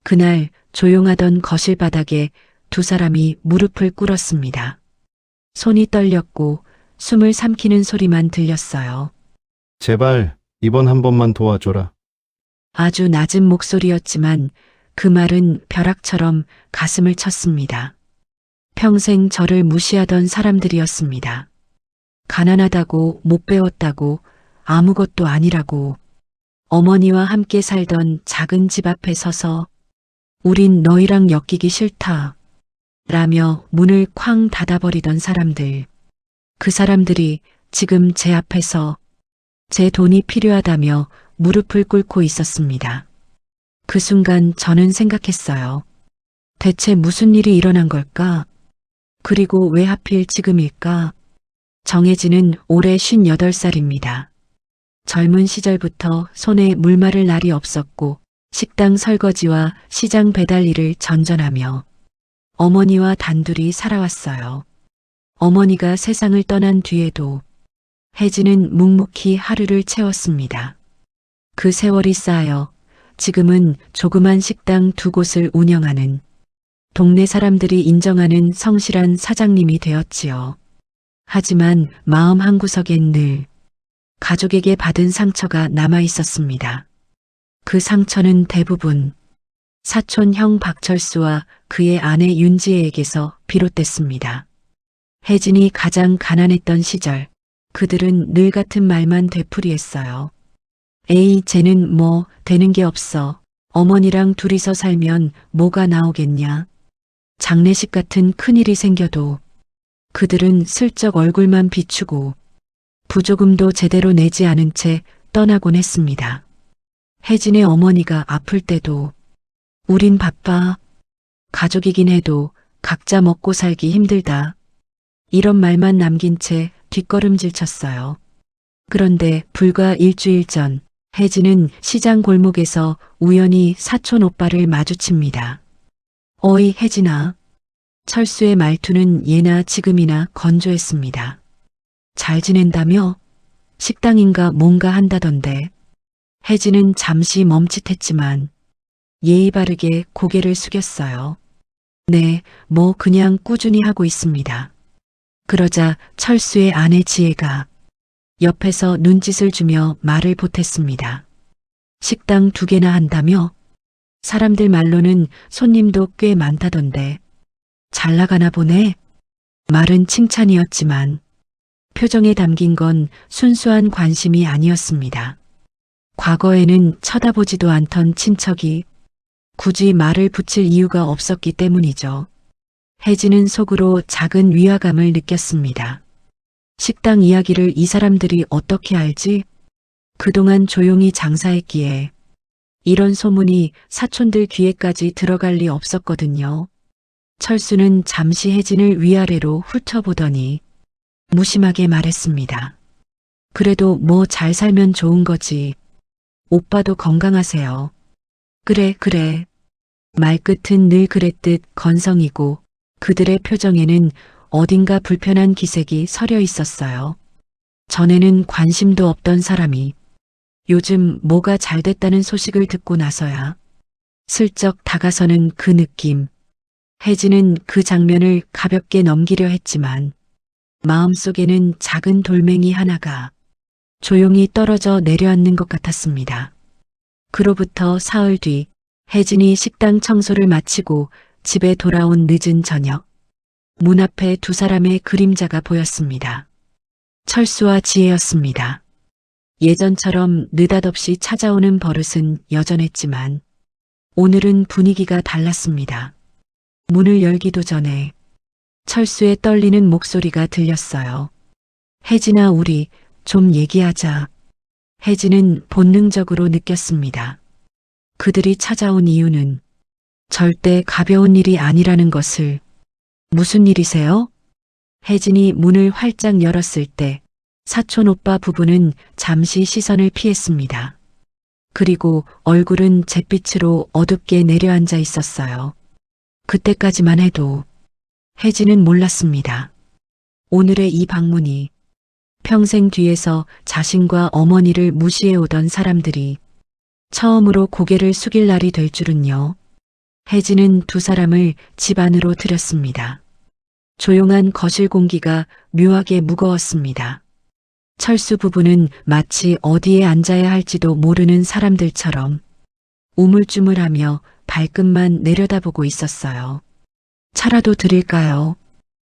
그날 조용하던 거실 바닥에 두 사람이 무릎을 꿇었습니다. 손이 떨렸고 숨을 삼키는 소리만 들렸어요. 제발 이번 한 번만 도와줘라. 아주 낮은 목소리였지만 그 말은 벼락처럼 가슴을 쳤습니다. 평생 저를 무시하던 사람들이었습니다. 가난하다고 못 배웠다고 아무것도 아니라고 어머니와 함께 살던 작은 집 앞에 서서 우린 너희랑 엮이기 싫다 라며 문을 쾅 닫아버리던 사람들. 그 사람들이 지금 제 앞에서 제 돈이 필요하다며 무릎을 꿇고 있었습니다. 그 순간 저는 생각했어요. 대체 무슨 일이 일어난 걸까? 그리고 왜 하필 지금일까? 정혜진은 올해 58살입니다. 젊은 시절부터 손에 물 마를 날이 없었고 식당 설거지와 시장 배달 일을 전전하며 어머니와 단둘이 살아왔어요. 어머니가 세상을 떠난 뒤에도 혜진은 묵묵히 하루를 채웠습니다. 그 세월이 쌓여 지금은 조그만 식당 두 곳을 운영하는 동네 사람들이 인정하는 성실한 사장님이 되었지요. 하지만 마음 한구석엔 늘 가족에게 받은 상처가 남아 있었습니다. 그 상처는 대부분 사촌 형 박철수와 그의 아내 윤지혜에게서 비롯됐습니다. 혜진이 가장 가난했던 시절 그들은 늘 같은 말만 되풀이했어요. 에이, 쟤는 뭐 되는 게 없어. 어머니랑 둘이서 살면 뭐가 나오겠냐. 장례식 같은 큰일이 생겨도 그들은 슬쩍 얼굴만 비추고 부조금도 제대로 내지 않은 채 떠나곤 했습니다. 혜진의 어머니가 아플 때도 우린 바빠. 가족이긴 해도 각자 먹고 살기 힘들다. 이런 말만 남긴 채 뒷걸음질 쳤어요. 그런데 불과 일주일 전 혜진은 시장 골목에서 우연히 사촌 오빠를 마주칩니다. 어이 혜진아. 철수의 말투는 예나 지금이나 건조했습니다. 잘 지낸다며? 식당인가 뭔가 한다던데. 혜진은 잠시 멈칫했지만 예의 바르게 고개를 숙였어요. 네, 뭐 그냥 꾸준히 하고 있습니다. 그러자 철수의 아내 지혜가 옆에서 눈짓을 주며 말을 보탰습니다. 식당 2개나 한다며? 사람들 말로는 손님도 꽤 많다던데. 잘 나가나 보네? 말은 칭찬이었지만 표정에 담긴 건 순수한 관심이 아니었습니다. 과거에는 쳐다보지도 않던 친척이 굳이 말을 붙일 이유가 없었기 때문이죠. 혜진은 속으로 작은 위화감을 느꼈습니다. 식당 이야기를 이 사람들이 어떻게 알지? 그동안 조용히 장사했기에 이런 소문이 사촌들 귀에까지 들어갈 리 없었거든요. 철수는 잠시 혜진을 위아래로 훑어보더니 무심하게 말했습니다. 그래도 뭐 잘 살면 좋은 거지. 오빠도 건강하세요. 그래. 말끝은 늘 그랬듯 건성이고 그들의 표정에는 어딘가 불편한 기색이 서려 있었어요. 전에는 관심도 없던 사람이 요즘 뭐가 잘 됐다는 소식을 듣고 나서야 슬쩍 다가서는 그 느낌. 혜진은 그 장면을 가볍게 넘기려 했지만 마음속에는 작은 돌멩이 하나가 조용히 떨어져 내려앉는 것 같았습니다. 그로부터 사흘 뒤 혜진이 식당 청소를 마치고 집에 돌아온 늦은 저녁. 문 앞에 두 사람의 그림자가 보였습니다. 철수와 지혜였습니다. 예전처럼 느닷없이 찾아오는 버릇은 여전했지만 오늘은 분위기가 달랐습니다. 문을 열기도 전에 철수의 떨리는 목소리가 들렸어요. 혜진아, 우리 좀 얘기하자. 혜진은 본능적으로 느꼈습니다. 그들이 찾아온 이유는 절대 가벼운 일이 아니라는 것을. 무슨 일이세요? 혜진이 문을 활짝 열었을 때 사촌 오빠 부부는 잠시 시선을 피했습니다. 그리고 얼굴은 잿빛으로 어둡게 내려앉아 있었어요. 그때까지만 해도 혜진은 몰랐습니다. 오늘의 이 방문이 평생 뒤에서 자신과 어머니를 무시해오던 사람들이 처음으로 고개를 숙일 날이 될 줄은요. 혜진은 두 사람을 집 안으로 들였습니다. 조용한 거실 공기가 묘하게 무거웠습니다. 철수 부부는 마치 어디에 앉아야 할지도 모르는 사람들처럼 우물쭈물하며 발끝만 내려다보고 있었어요. 차라도 드릴까요?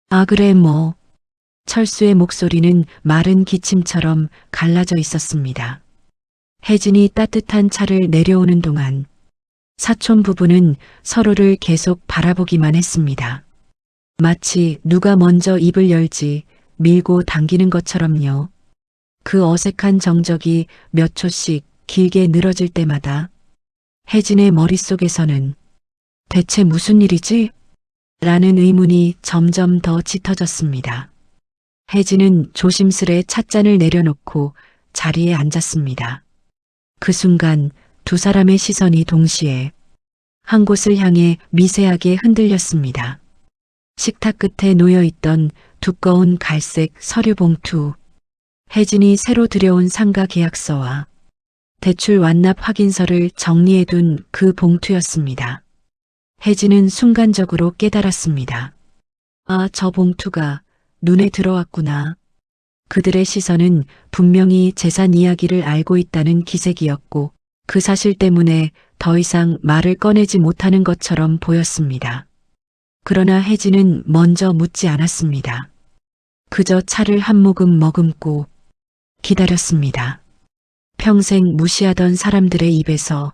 아, 그래, 뭐. 철수의 목소리는 마른 기침처럼 갈라져 있었습니다. 혜진이 따뜻한 차를 내려오는 동안 사촌 부부는 서로를 계속 바라보기만 했습니다. 마치 누가 먼저 입을 열지 밀고 당기는 것처럼요. 그 어색한 정적이 몇 초씩 길게 늘어질 때마다 혜진의 머릿속에서는 대체 무슨 일이지? 라는 의문이 점점 더 짙어졌습니다. 혜진은 조심스레 찻잔을 내려놓고 자리에 앉았습니다. 그 순간 두 사람의 시선이 동시에 한 곳을 향해 미세하게 흔들렸습니다. 식탁 끝에 놓여있던 두꺼운 갈색 서류 봉투. 혜진이 새로 들여온 상가 계약서와 대출 완납 확인서를 정리해둔 그 봉투였습니다. 혜진은 순간적으로 깨달았습니다. 아, 저 봉투가 눈에 들어왔구나. 그들의 시선은 분명히 재산 이야기를 알고 있다는 기색이었고 그 사실 때문에 더 이상 말을 꺼내지 못하는 것처럼 보였습니다. 그러나 혜진은 먼저 묻지 않았습니다. 그저 차를 한 모금 머금고 기다렸습니다. 평생 무시하던 사람들의 입에서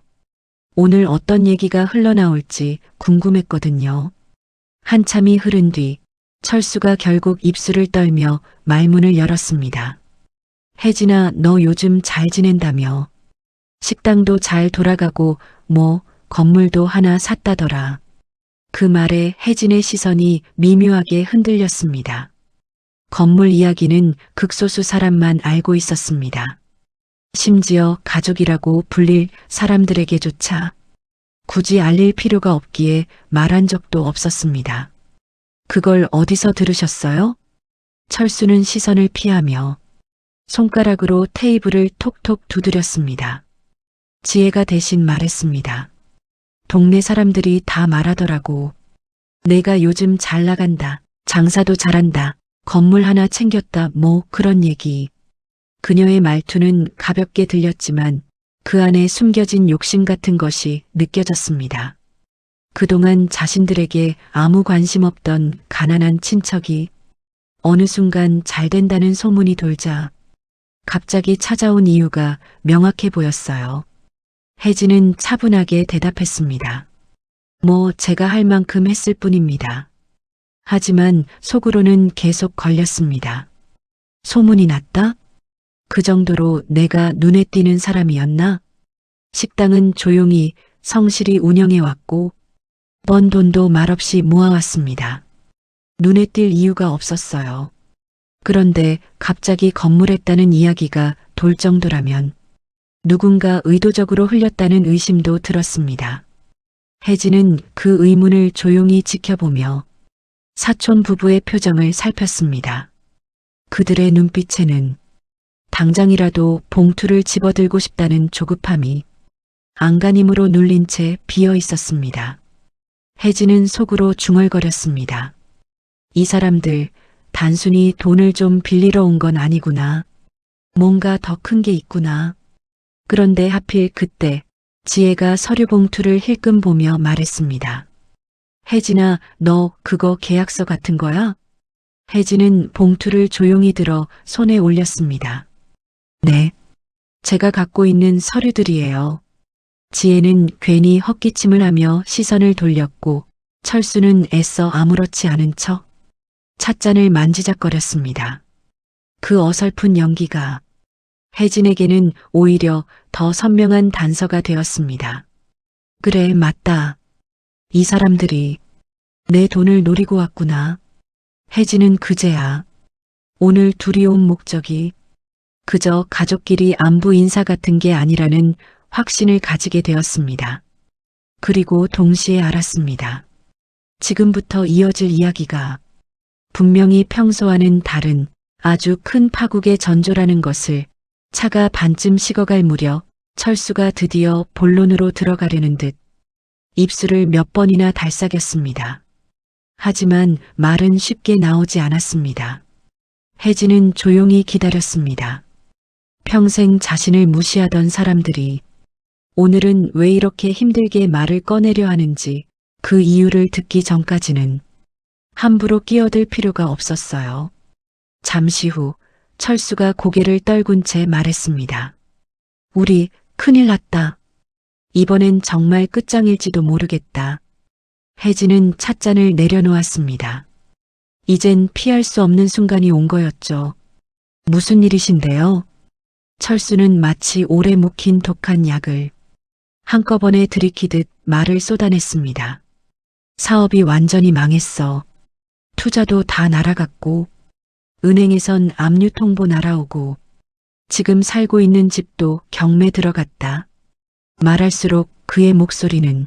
오늘 어떤 얘기가 흘러나올지 궁금했거든요. 한참이 흐른 뒤 철수가 결국 입술을 떨며 말문을 열었습니다. 혜진아, 너 요즘 잘 지낸다며. 식당도 잘 돌아가고 뭐 건물도 하나 샀다더라. 그 말에 혜진의 시선이 미묘하게 흔들렸습니다. 건물 이야기는 극소수 사람만 알고 있었습니다. 심지어 가족이라고 불릴 사람들에게조차 굳이 알릴 필요가 없기에 말한 적도 없었습니다. 그걸 어디서 들으셨어요? 철수는 시선을 피하며 손가락으로 테이블을 톡톡 두드렸습니다. 지혜가 대신 말했습니다. 동네 사람들이 다 말하더라고. 내가 요즘 잘 나간다. 장사도 잘한다. 건물 하나 챙겼다. 뭐 그런 얘기. 그녀의 말투는 가볍게 들렸지만 그 안에 숨겨진 욕심 같은 것이 느껴졌습니다. 그동안 자신들에게 아무 관심 없던 가난한 친척이 어느 순간 잘 된다는 소문이 돌자 갑자기 찾아온 이유가 명확해 보였어요. 혜진은 차분하게 대답했습니다. 뭐 제가 할 만큼 했을 뿐입니다. 하지만 속으로는 계속 걸렸습니다. 소문이 났다? 그 정도로 내가 눈에 띄는 사람이었나? 식당은 조용히 성실히 운영해왔고 번 돈도 말없이 모아왔습니다. 눈에 띌 이유가 없었어요. 그런데 갑자기 건물했다는 이야기가 돌 정도라면 누군가 의도적으로 흘렸다는 의심도 들었습니다. 혜진은 그 의문을 조용히 지켜보며 사촌 부부의 표정을 살폈습니다. 그들의 눈빛에는 당장이라도 봉투를 집어들고 싶다는 조급함이 안간힘으로 눌린 채 비어 있었습니다. 혜진은 속으로 중얼거렸습니다. 이 사람들 단순히 돈을 좀 빌리러 온 건 아니구나. 뭔가 더 큰 게 있구나. 그런데 하필 그때 지혜가 서류 봉투를 힐끔 보며 말했습니다. 혜진아, 너 그거 계약서 같은 거야? 혜진은 봉투를 조용히 들어 손에 올렸습니다. 네, 제가 갖고 있는 서류들이에요. 지혜는 괜히 헛기침을 하며 시선을 돌렸고 철수는 애써 아무렇지 않은 척 찻잔을 만지작거렸습니다. 그 어설픈 연기가 혜진에게는 오히려 더 선명한 단서가 되었습니다. 그래, 맞다. 이 사람들이 내 돈을 노리고 왔구나. 혜진은 그제야 오늘 둘이 온 목적이 그저 가족끼리 안부 인사 같은 게 아니라는 확신을 가지게 되었습니다. 그리고 동시에 알았습니다. 지금부터 이어질 이야기가 분명히 평소와는 다른 아주 큰 파국의 전조라는 것을. 차가 반쯤 식어갈 무렵 철수가 드디어 본론으로 들어가려는 듯 입술을 몇 번이나 달싹였습니다. 하지만 말은 쉽게 나오지 않았습니다. 혜진은 조용히 기다렸습니다. 평생 자신을 무시하던 사람들이 오늘은 왜 이렇게 힘들게 말을 꺼내려 하는지 그 이유를 듣기 전까지는 함부로 끼어들 필요가 없었어요. 잠시 후 철수가 고개를 떨군 채 말했습니다. 우리 큰일 났다. 이번엔 정말 끝장일지도 모르겠다. 혜진은 찻잔을 내려놓았습니다. 이젠 피할 수 없는 순간이 온 거였죠. 무슨 일이신데요? 철수는 마치 오래 묵힌 독한 약을 한꺼번에 들이키듯 말을 쏟아냈습니다. 사업이 완전히 망했어. 투자도 다 날아갔고, 은행에선 압류 통보 날아오고, 지금 살고 있는 집도 경매 들어갔다. 말할수록 그의 목소리는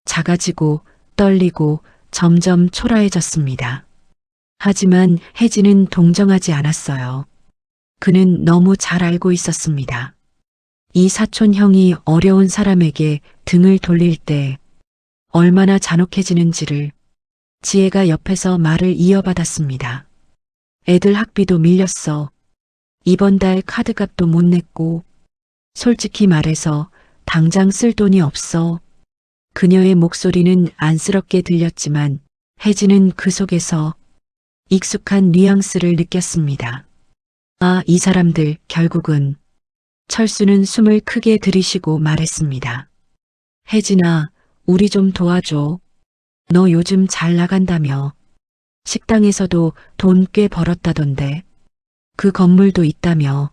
작아지고 떨리고 점점 초라해졌습니다. 하지만 혜진은 동정하지 않았어요. 그는 너무 잘 알고 있었습니다. 이 사촌 형이 어려운 사람에게 등을 돌릴 때 얼마나 잔혹해지는지를 지혜가 옆에서 말을 이어받았습니다. 애들 학비도 밀렸어. 이번 달 카드값도 못 냈고, 솔직히 말해서 당장 쓸 돈이 없어. 그녀의 목소리는 안쓰럽게 들렸지만 혜진은 그 속에서 익숙한 뉘앙스를 느꼈습니다. 아, 이 사람들 결국은. 철수는 숨을 크게 들이쉬고 말했습니다. 혜진아, 우리 좀 도와줘. 너 요즘 잘 나간다며. 식당에서도 돈 꽤 벌었다던데. 그 건물도 있다며.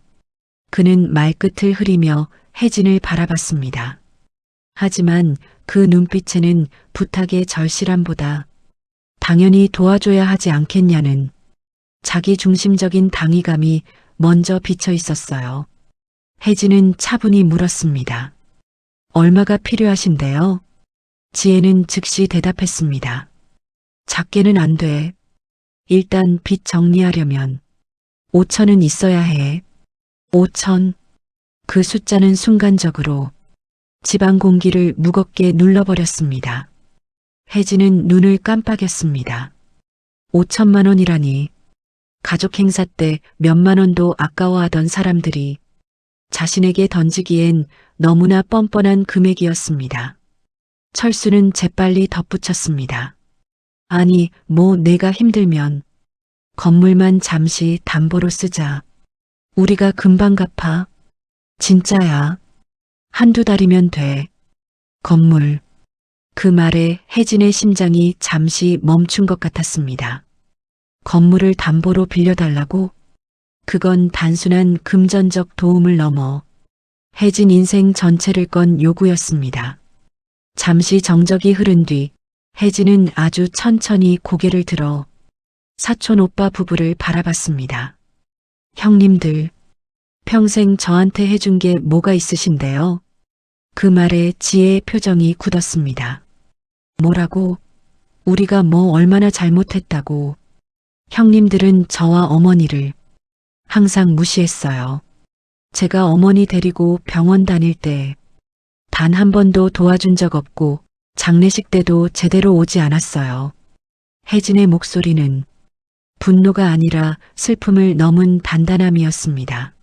그는 말끝을 흐리며 혜진을 바라봤습니다. 하지만 그 눈빛에는 부탁의 절실함보다 당연히 도와줘야 하지 않겠냐는 자기 중심적인 당위감이 먼저 비쳐 있었어요. 혜진은 차분히 물었습니다. 얼마가 필요하신데요? 지혜는 즉시 대답했습니다. 작게는 안 돼. 일단 빚 정리하려면 5천은 있어야 해. 5천. 그 숫자는 순간적으로 집안 공기를 무겁게 눌러버렸습니다. 혜진은 눈을 깜빡였습니다. 5천만 원이라니. 가족 행사 때 몇만 원도 아까워하던 사람들이 자신에게 던지기엔 너무나 뻔뻔한 금액이었습니다. 철수는 재빨리 덧붙였습니다. 아니, 뭐 내가 힘들면 건물만 잠시 담보로 쓰자. 우리가 금방 갚아. 진짜야. 한두 달이면 돼. 건물. 그 말에 혜진의 심장이 잠시 멈춘 것 같았습니다. 건물을 담보로 빌려달라고? 그건 단순한 금전적 도움을 넘어 혜진 인생 전체를 건 요구였습니다. 잠시 정적이 흐른 뒤 혜진은 아주 천천히 고개를 들어 사촌 오빠 부부를 바라봤습니다. 형님들, 평생 저한테 해준 게 뭐가 있으신데요? 그 말에 지혜의 표정이 굳었습니다. 뭐라고? 우리가 뭐 얼마나 잘못했다고. 형님들은 저와 어머니를 항상 무시했어요. 제가 어머니 데리고 병원 다닐 때 단 한 번도 도와준 적 없고 장례식 때도 제대로 오지 않았어요. 혜진의 목소리는 분노가 아니라 슬픔을 넘은 단단함이었습니다.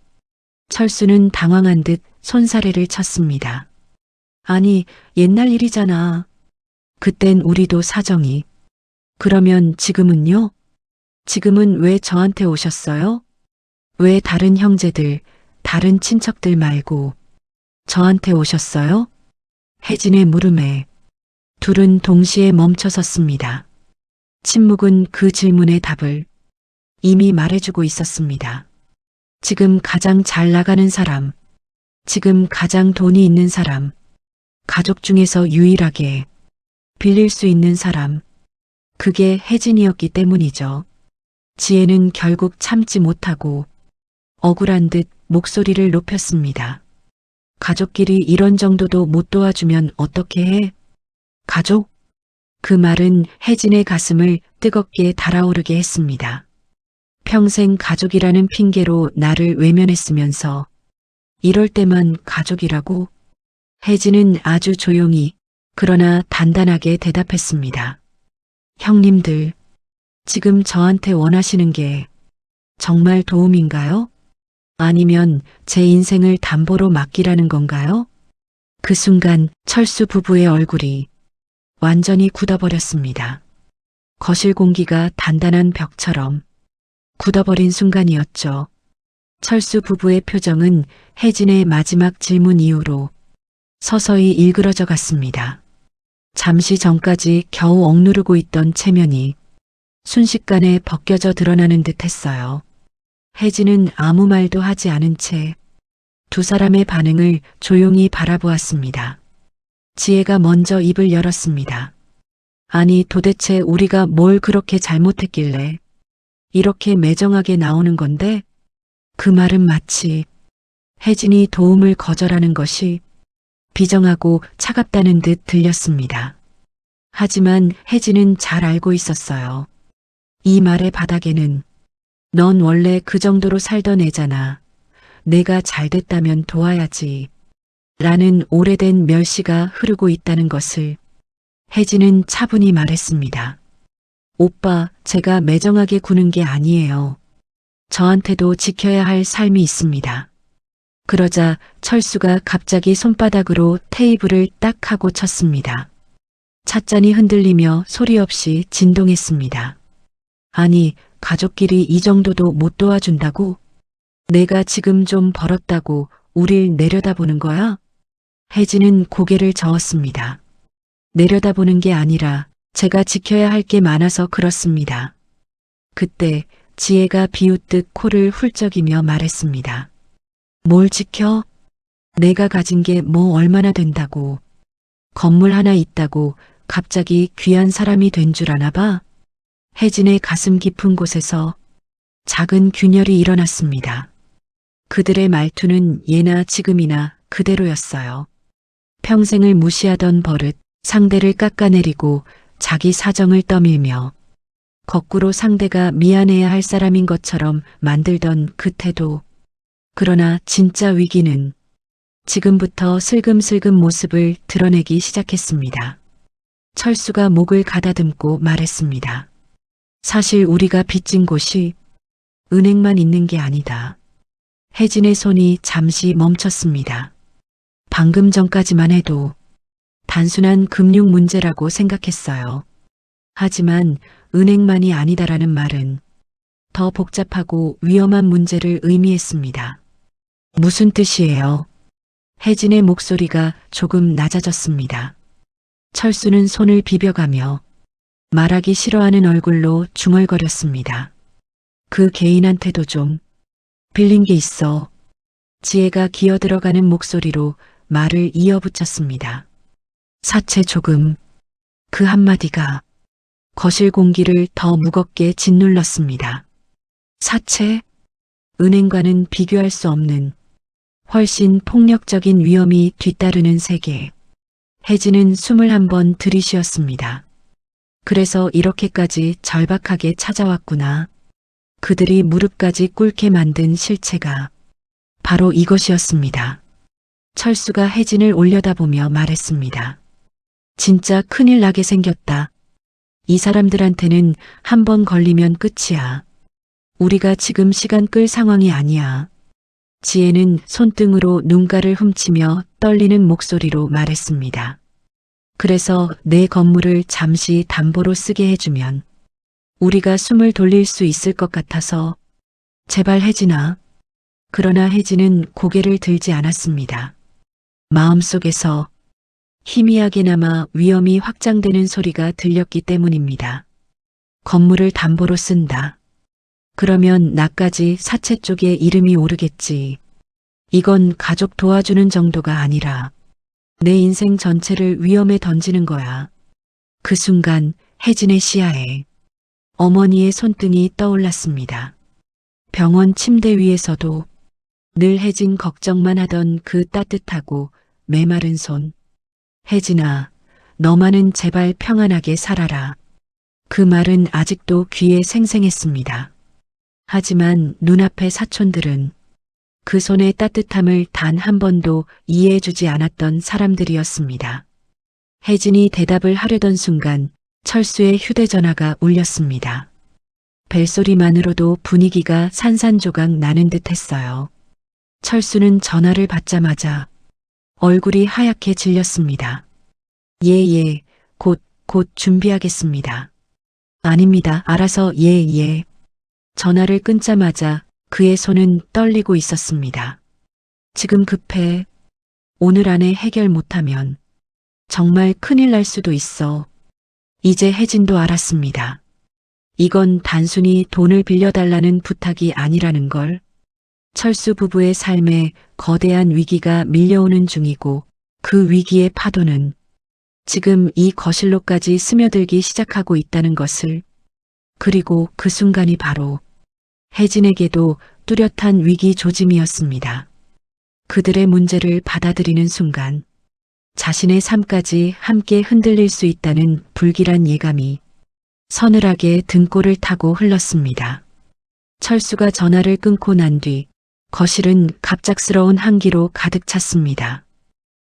철수는 당황한 듯 손사래를 쳤습니다. 아니, 옛날 일이잖아. 그땐 우리도 사정이. 그러면 지금은요? 지금은 왜 저한테 오셨어요? 왜 다른 형제들, 다른 친척들 말고 저한테 오셨어요? 혜진의 물음에 둘은 동시에 멈춰 섰습니다. 침묵은 그 질문의 답을 이미 말해주고 있었습니다. 지금 가장 잘 나가는 사람, 지금 가장 돈이 있는 사람, 가족 중에서 유일하게 빌릴 수 있는 사람, 그게 혜진이었기 때문이죠. 지혜는 결국 참지 못하고 억울한 듯 목소리를 높였습니다. 가족끼리 이런 정도도 못 도와주면 어떻게 해? 가족? 그 말은 혜진의 가슴을 뜨겁게 달아오르게 했습니다. 평생 가족이라는 핑계로 나를 외면했으면서 이럴 때만 가족이라고? 혜진은 아주 조용히 그러나 단단하게 대답했습니다. 형님들, 지금 저한테 원하시는 게 정말 도움인가요? 아니면 제 인생을 담보로 맡기라는 건가요? 그 순간 철수 부부의 얼굴이 완전히 굳어버렸습니다. 거실 공기가 단단한 벽처럼 굳어버린 순간이었죠. 철수 부부의 표정은 혜진의 마지막 질문 이후로 서서히 일그러져 갔습니다. 잠시 전까지 겨우 억누르고 있던 체면이 순식간에 벗겨져 드러나는 듯 했어요. 혜진은 아무 말도 하지 않은 채 두 사람의 반응을 조용히 바라보았습니다. 지혜가 먼저 입을 열었습니다. 아니, 도대체 우리가 뭘 그렇게 잘못했길래 이렇게 매정하게 나오는 건데? 그 말은 마치 혜진이 도움을 거절하는 것이 비정하고 차갑다는 듯 들렸습니다. 하지만 혜진은 잘 알고 있었어요. 이 말의 바닥에는 넌 원래 그 정도로 살던 애잖아. 내가 잘 됐다면 도와야지. 라는 오래된 멸시가 흐르고 있다는 것을 혜진은 차분히 말했습니다. 오빠, 제가 매정하게 구는 게 아니에요. 저한테도 지켜야 할 삶이 있습니다. 그러자 철수가 갑자기 손바닥으로 테이블을 딱 하고 쳤습니다. 찻잔이 흔들리며 소리 없이 진동했습니다. 아니, 가족끼리 이 정도도 못 도와준다고? 내가 지금 좀 벌었다고 우릴 내려다보는 거야? 혜진은 고개를 저었습니다. 내려다보는 게 아니라 제가 지켜야 할 게 많아서 그렇습니다. 그때 지혜가 비웃듯 코를 훌쩍이며 말했습니다. 뭘 지켜? 내가 가진 게 뭐 얼마나 된다고. 건물 하나 있다고 갑자기 귀한 사람이 된 줄 아나 봐? 혜진의 가슴 깊은 곳에서 작은 균열이 일어났습니다. 그들의 말투는 예나 지금이나 그대로였어요. 평생을 무시하던 버릇, 상대를 깎아내리고 자기 사정을 떠밀며 거꾸로 상대가 미안해야 할 사람인 것처럼 만들던 그 태도. 그러나 진짜 위기는 지금부터 슬금슬금 모습을 드러내기 시작했습니다. 철수가 목을 가다듬고 말했습니다. 사실 우리가 빚진 곳이 은행만 있는 게 아니다. 혜진의 손이 잠시 멈췄습니다. 방금 전까지만 해도 단순한 금융 문제라고 생각했어요. 하지만 은행만이 아니다라는 말은 더 복잡하고 위험한 문제를 의미했습니다. 무슨 뜻이에요? 혜진의 목소리가 조금 낮아졌습니다. 철수는 손을 비벼가며 말하기 싫어하는 얼굴로 중얼거렸습니다. 그 개인한테도 좀 빌린 게 있어. 지혜가 기어들어가는 목소리로 말을 이어붙였습니다. 사채 조금. 그 한마디가 거실 공기를 더 무겁게 짓눌렀습니다. 사채? 은행과는 비교할 수 없는 훨씬 폭력적인 위험이 뒤따르는 세계. 혜진은 숨을 한번 들이쉬었습니다. 그래서 이렇게까지 절박하게 찾아왔구나. 그들이 무릎까지 꿇게 만든 실체가 바로 이것이었습니다. 철수가 혜진을 올려다보며 말했습니다. 진짜 큰일 나게 생겼다. 이 사람들한테는 한 번 걸리면 끝이야. 우리가 지금 시간 끌 상황이 아니야. 지혜는 손등으로 눈가를 훔치며 떨리는 목소리로 말했습니다. 그래서 내 건물을 잠시 담보로 쓰게 해주면 우리가 숨을 돌릴 수 있을 것 같아서 제발 혜진아. 그러나 혜진은 고개를 들지 않았습니다. 마음속에서 희미하게나마 위험이 확장되는 소리가 들렸기 때문입니다. 건물을 담보로 쓴다. 그러면 나까지 사채 쪽에 이름이 오르겠지. 이건 가족 도와주는 정도가 아니라 내 인생 전체를 위험에 던지는 거야. 그 순간 혜진의 시야에 어머니의 손등이 떠올랐습니다. 병원 침대 위에서도 늘 혜진 걱정만 하던 그 따뜻하고 메마른 손. 혜진아, 너만은 제발 평안하게 살아라. 그 말은 아직도 귀에 생생했습니다. 하지만 눈앞의 사촌들은 그 손의 따뜻함을 단 한 번도 이해해주지 않았던 사람들이었습니다. 혜진이 대답을 하려던 순간 철수의 휴대전화가 울렸습니다. 벨소리만으로도 분위기가 산산조각 나는 듯 했어요. 철수는 전화를 받자마자 얼굴이 하얗게 질렸습니다. 예, 곧 준비하겠습니다. 아닙니다. 알아서 예. 전화를 끊자마자 그의 손은 떨리고 있었습니다. 지금 급해. 오늘 안에 해결 못하면 정말 큰일 날 수도 있어. 이제 혜진도 알았습니다. 이건 단순히 돈을 빌려달라는 부탁이 아니라는 걸. 철수 부부의 삶에 거대한 위기가 밀려오는 중이고 그 위기의 파도는 지금 이 거실로까지 스며들기 시작하고 있다는 것을. 그리고 그 순간이 바로 혜진에게도 뚜렷한 위기 조짐이었습니다. 그들의 문제를 받아들이는 순간 자신의 삶까지 함께 흔들릴 수 있다는 불길한 예감이 서늘하게 등골을 타고 흘렀습니다. 철수가 전화를 끊고 난 뒤 거실은 갑작스러운 한기로 가득 찼습니다.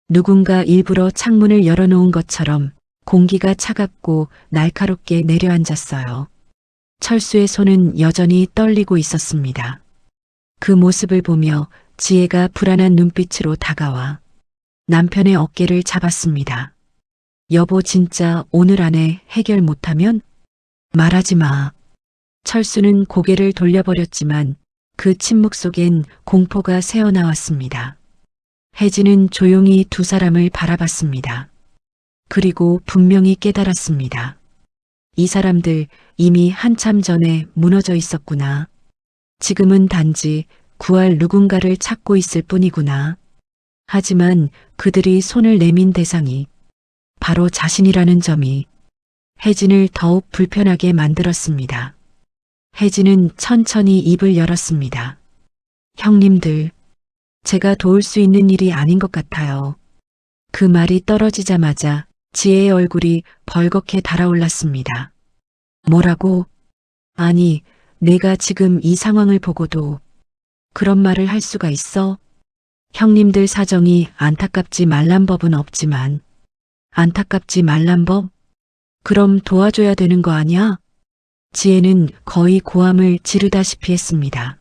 누군가 일부러 창문을 열어놓은 것처럼 공기가 차갑고 날카롭게 내려앉았어요. 철수의 손은 여전히 떨리고 있었습니다. 그 모습을 보며 지혜가 불안한 눈빛으로 다가와 남편의 어깨를 잡았습니다. 여보, 진짜 오늘 안에 해결 못하면 말하지 마. 철수는 고개를 돌려버렸지만 그 침묵 속엔 공포가 새어나왔습니다. 혜진은 조용히 두 사람을 바라봤습니다. 그리고 분명히 깨달았습니다. 이 사람들 이미 한참 전에 무너져 있었구나. 지금은 단지 구할 누군가를 찾고 있을 뿐이구나. 하지만 그들이 손을 내민 대상이 바로 자신이라는 점이 혜진을 더욱 불편하게 만들었습니다. 혜진은 천천히 입을 열었습니다. 형님들, 제가 도울 수 있는 일이 아닌 것 같아요. 그 말이 떨어지자마자 지혜의 얼굴이 벌겋게 달아올랐습니다. 뭐라고? 아니, 내가 지금 이 상황을 보고도 그런 말을 할 수가 있어? 형님들 사정이 안타깝지 말란 법은 없지만 안타깝지 말란 법? 그럼 도와줘야 되는 거 아니야? 지혜는 거의 고함을 지르다시피 했습니다.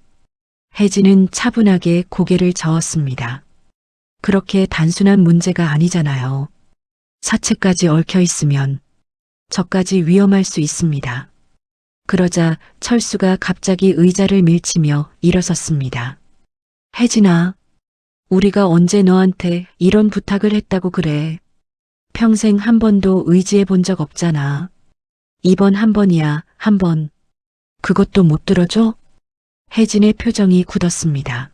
혜진은 차분하게 고개를 저었습니다. 그렇게 단순한 문제가 아니잖아요. 사채까지 얽혀 있으면 저까지 위험할 수 있습니다. 그러자 철수가 갑자기 의자를 밀치며 일어섰습니다. 혜진아, 우리가 언제 너한테 이런 부탁을 했다고 그래. 평생 한 번도 의지해 본 적 없잖아. 이번 한 번이야, 한 번. 그것도 못 들어줘? 혜진의 표정이 굳었습니다.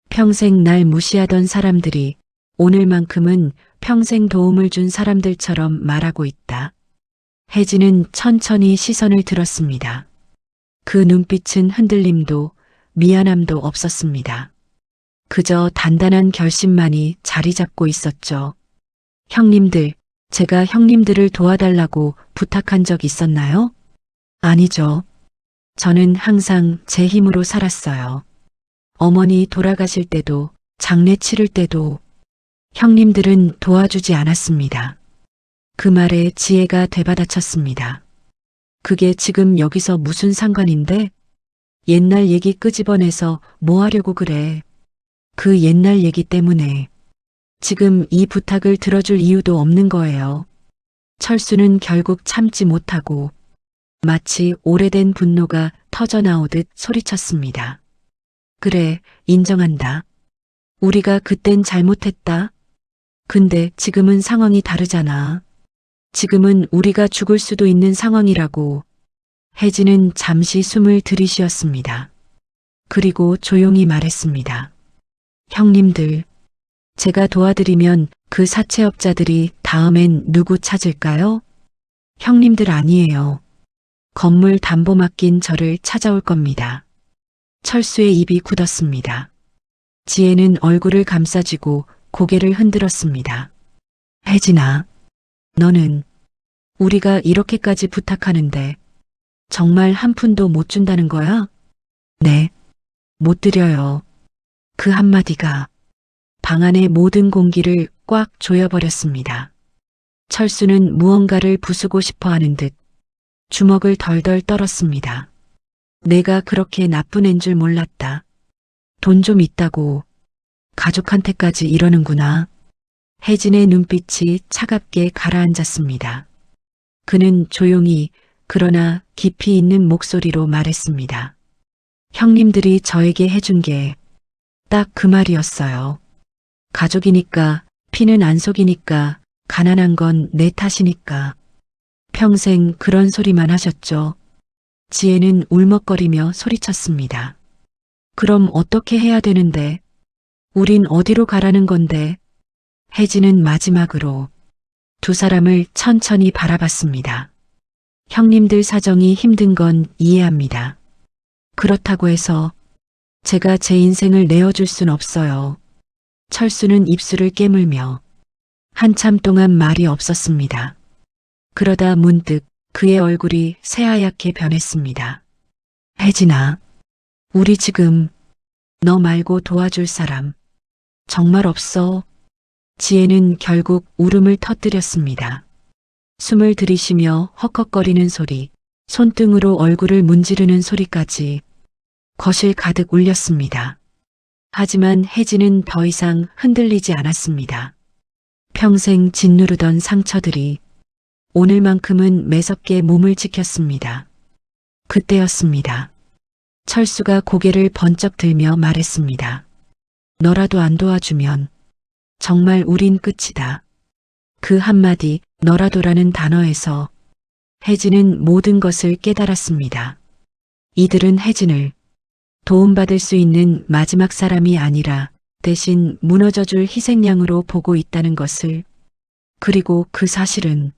평생 날 무시하던 사람들이 오늘만큼은 평생 도움을 준 사람들처럼 말하고 있다. 혜진은 천천히 시선을 들었습니다. 그 눈빛은 흔들림도 미안함도 없었습니다. 그저 단단한 결심만이 자리 잡고 있었죠. 형님들, 제가 형님들을 도와달라고 부탁한 적 있었나요? 아니죠. 저는 항상 제 힘으로 살았어요. 어머니 돌아가실 때도, 장례 치를 때도 형님들은 도와주지 않았습니다. 그 말에 지혜가 되받아쳤습니다. 그게 지금 여기서 무슨 상관인데? 옛날 얘기 끄집어내서 뭐 하려고 그래. 그 옛날 얘기 때문에 지금 이 부탁을 들어줄 이유도 없는 거예요. 철수는 결국 참지 못하고 마치 오래된 분노가 터져나오듯 소리쳤습니다. 그래, 인정한다. 우리가 그땐 잘못했다. 근데 지금은 상황이 다르잖아. 지금은 우리가 죽을 수도 있는 상황이라고. 혜진은 잠시 숨을 들이쉬었습니다. 그리고 조용히 말했습니다. 형님들, 제가 도와드리면 그 사채업자들이 다음엔 누구 찾을까요? 형님들 아니에요. 건물 담보 맡긴 저를 찾아올 겁니다. 철수의 입이 굳었습니다. 지혜는 얼굴을 감싸쥐고 고개를 흔들었습니다. 혜진아, 너는 우리가 이렇게까지 부탁하는데 정말 한 푼도 못 준다는 거야? 네, 못 드려요. 그 한마디가 방 안의 모든 공기를 꽉 조여버렸습니다. 철수는 무언가를 부수고 싶어 하는 듯 주먹을 덜덜 떨었습니다. 내가 그렇게 나쁜 앤 줄 몰랐다. 돈 좀 있다고 가족한테까지 이러는구나. 혜진의 눈빛이 차갑게 가라앉았습니다. 그는 조용히 그러나 깊이 있는 목소리로 말했습니다. 형님들이 저에게 해준 게 딱 그 말이었어요. 가족이니까, 피는 안 속이니까, 가난한 건 내 탓이니까. 평생 그런 소리만 하셨죠. 지혜는 울먹거리며 소리쳤습니다. 그럼 어떻게 해야 되는데? 우린 어디로 가라는 건데? 혜진은 마지막으로 두 사람을 천천히 바라봤습니다. 형님들 사정이 힘든 건 이해합니다. 그렇다고 해서 제가 제 인생을 내어줄 순 없어요. 철수는 입술을 깨물며 한참 동안 말이 없었습니다. 그러다 문득 그의 얼굴이 새하얗게 변했습니다. 혜진아, 우리 지금 너 말고 도와줄 사람 정말 없어? 지혜는 결국 울음을 터뜨렸습니다. 숨을 들이쉬며 헉헉거리는 소리, 손등으로 얼굴을 문지르는 소리까지 거실 가득 울렸습니다. 하지만 혜진은 더 이상 흔들리지 않았습니다. 평생 짓누르던 상처들이 오늘만큼은 매섭게 몸을 지켰습니다. 그때였습니다. 철수가 고개를 번쩍 들며 말했습니다. 너라도 안 도와주면 정말 우린 끝이다. 그 한마디 너라도라는 단어에서 혜진은 모든 것을 깨달았습니다. 이들은 혜진을 도움받을 수 있는 마지막 사람이 아니라 대신 무너져줄 희생양으로 보고 있다는 것을, 그리고 그 사실은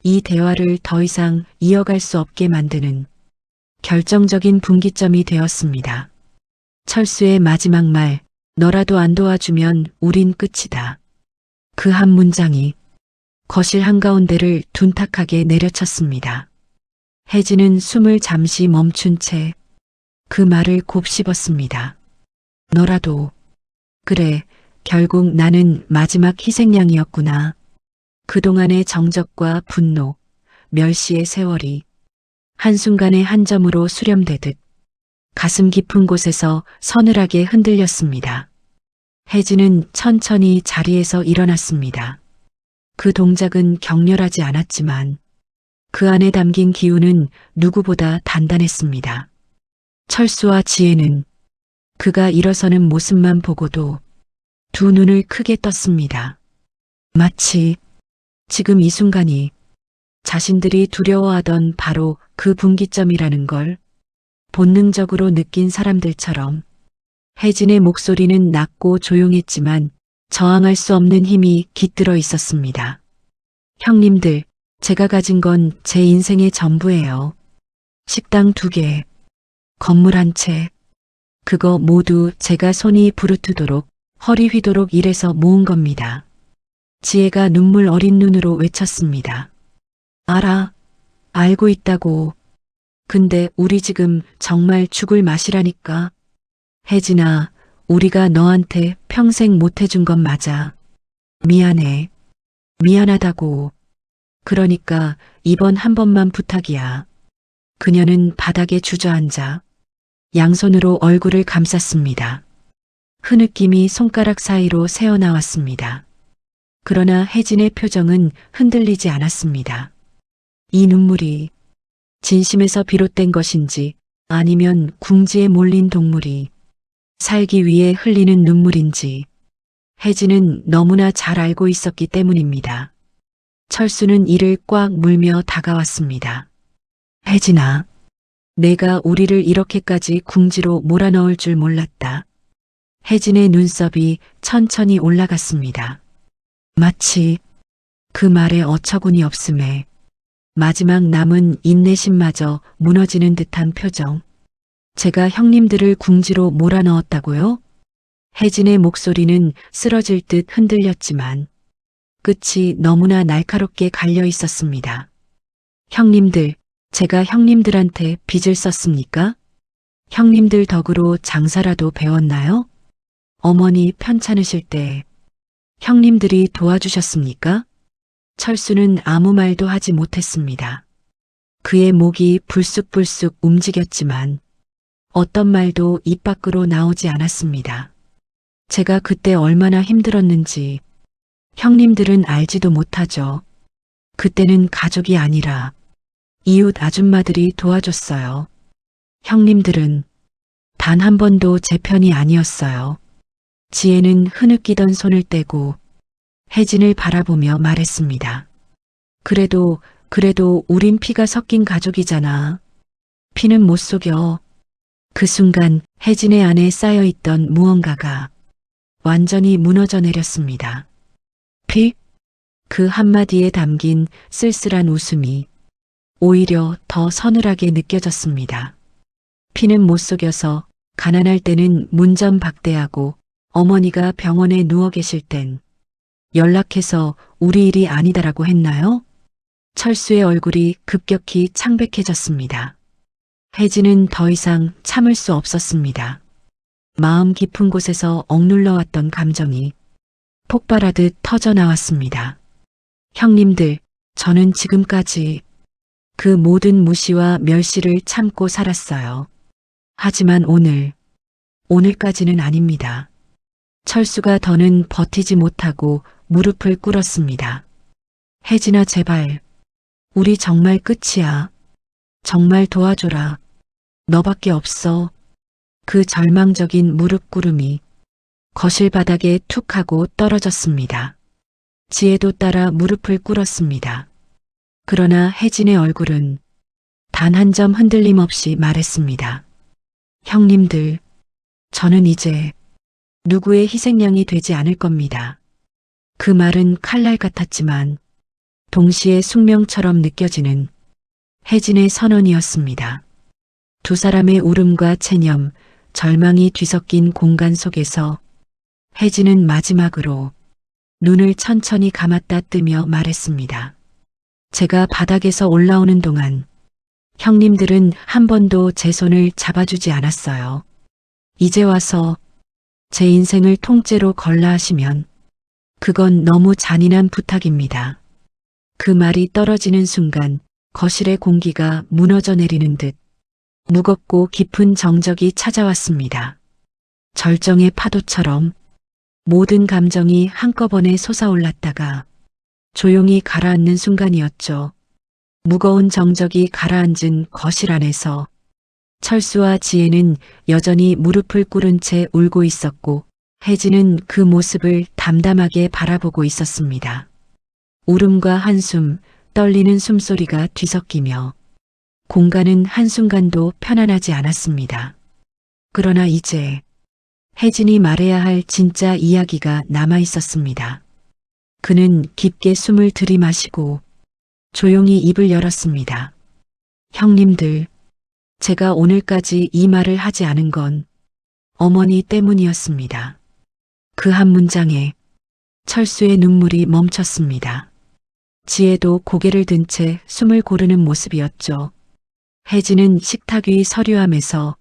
이 대화를 더 이상 이어갈 수 없게 만드는 결정적인 분기점이 되었습니다. 철수의 마지막 말, 너라도 안 도와주면 우린 끝이다. 그 한 문장이 거실 한가운데를 둔탁하게 내려쳤습니다. 혜진은 숨을 잠시 멈춘 채 그 말을 곱씹었습니다. 너라도, 그래, 결국 나는 마지막 희생양이었구나. 그동안의 정적과 분노, 멸시의 세월이 한순간에 한 점으로 수렴되듯 가슴 깊은 곳에서 서늘하게 흔들렸습니다. 혜진은 천천히 자리에서 일어났습니다. 그 동작은 격렬하지 않았지만 그 안에 담긴 기운은 누구보다 단단했습니다. 철수와 지혜는 그가 일어서는 모습만 보고도 두 눈을 크게 떴습니다. 마치 지금 이 순간이 자신들이 두려워하던 바로 그 분기점이라는 걸 본능적으로 느낀 사람들처럼. 혜진의 목소리는 낮고 조용했지만 저항할 수 없는 힘이 깃들어 있었습니다. 형님들, 제가 가진 건 제 인생의 전부예요. 식당 2개, 건물 한 채, 그거 모두 제가 손이 부르트도록 허리 휘도록 일해서 모은 겁니다. 지혜가 눈물 어린 눈으로 외쳤습니다. 알아, 알고 있다고. 근데 우리 지금 정말 죽을 맛이라니까. 혜진아, 우리가 너한테 평생 못해준 건 맞아. 미안해. 미안하다고. 그러니까 이번 한 번만 부탁이야. 그녀는 바닥에 주저앉아 양손으로 얼굴을 감쌌습니다. 흐느낌이 손가락 사이로 새어나왔습니다. 그러나 혜진의 표정은 흔들리지 않았습니다. 이 눈물이 진심에서 비롯된 것인지 아니면 궁지에 몰린 동물이 살기 위해 흘리는 눈물인지 혜진은 너무나 잘 알고 있었기 때문입니다. 철수는 이를 꽉 물며 다가왔습니다. 혜진아, 내가 우리를 이렇게까지 궁지로 몰아넣을 줄 몰랐다. 혜진의 눈썹이 천천히 올라갔습니다. 마치 그 말에 어처구니 없음에 마지막 남은 인내심마저 무너지는 듯한 표정. 제가 형님들을 궁지로 몰아넣었다고요? 혜진의 목소리는 쓰러질 듯 흔들렸지만 끝이 너무나 날카롭게 갈려 있었습니다. 형님들, 제가 형님들한테 빚을 썼습니까? 형님들 덕으로 장사라도 배웠나요? 어머니 편찮으실 때 형님들이 도와주셨습니까? 철수는 아무 말도 하지 못했습니다. 그의 목이 불쑥불쑥 움직였지만 어떤 말도 입 밖으로 나오지 않았습니다. 제가 그때 얼마나 힘들었는지 형님들은 알지도 못하죠. 그때는 가족이 아니라 이웃 아줌마들이 도와줬어요. 형님들은 단 한 번도 제 편이 아니었어요. 지혜는 흐느끼던 손을 떼고 혜진을 바라보며 말했습니다. 그래도 우린 피가 섞인 가족이잖아. 피는 못 속여. 그 순간 혜진의 안에 쌓여있던 무언가가 완전히 무너져 내렸습니다. 피? 그 한마디에 담긴 쓸쓸한 웃음이 오히려 더 서늘하게 느껴졌습니다. 피는 못 속여서 가난할 때는 문전박대하고 어머니가 병원에 누워 계실 땐 연락해서 우리 일이 아니다라고 했나요? 철수의 얼굴이 급격히 창백해졌습니다. 혜진은 더 이상 참을 수 없었습니다. 마음 깊은 곳에서 억눌러왔던 감정이 폭발하듯 터져 나왔습니다. 형님들, 저는 지금까지 그 모든 무시와 멸시를 참고 살았어요. 하지만 오늘까지는 아닙니다. 철수가 더는 버티지 못하고 무릎을 꿇었습니다. 혜진아, 제발. 우리 정말 끝이야. 정말 도와줘라. 너밖에 없어. 그 절망적인 무릎 꿇음이 거실 바닥에 툭 하고 떨어졌습니다. 지혜도 따라 무릎을 꿇었습니다. 그러나 혜진의 얼굴은 단 한 점 흔들림 없이 말했습니다. 형님들, 저는 이제 누구의 희생양이 되지 않을 겁니다. 그 말은 칼날 같았지만 동시에 숙명처럼 느껴지는 혜진의 선언이었습니다. 두 사람의 울음과 체념, 절망이 뒤섞인 공간 속에서 혜진은 마지막으로 눈을 천천히 감았다 뜨며 말했습니다. 제가 바닥에서 올라오는 동안 형님들은 한 번도 제 손을 잡아주지 않았어요. 이제 와서 제 인생을 통째로 걸라 하시면 그건 너무 잔인한 부탁입니다. 그 말이 떨어지는 순간 거실의 공기가 무너져 내리는 듯 무겁고 깊은 정적이 찾아왔습니다. 절정의 파도처럼 모든 감정이 한꺼번에 솟아올랐다가 조용히 가라앉는 순간이었죠. 무거운 정적이 가라앉은 거실 안에서 철수와 지혜는 여전히 무릎을 꿇은 채 울고 있었고 혜진은 그 모습을 담담하게 바라보고 있었습니다. 울음과 한숨, 떨리는 숨소리가 뒤섞이며 공간은 한순간도 편안하지 않았습니다. 그러나 이제 혜진이 말해야 할 진짜 이야기가 남아 있었습니다. 그는 깊게 숨을 들이마시고 조용히 입을 열었습니다. 형님들, 제가 오늘까지 이 말을 하지 않은 건 어머니 때문이었습니다. 그 한 문장에 철수의 눈물이 멈췄습니다. 지혜도 고개를 든 채 숨을 고르는 모습이었죠. 혜진은 식탁 위 서류함에서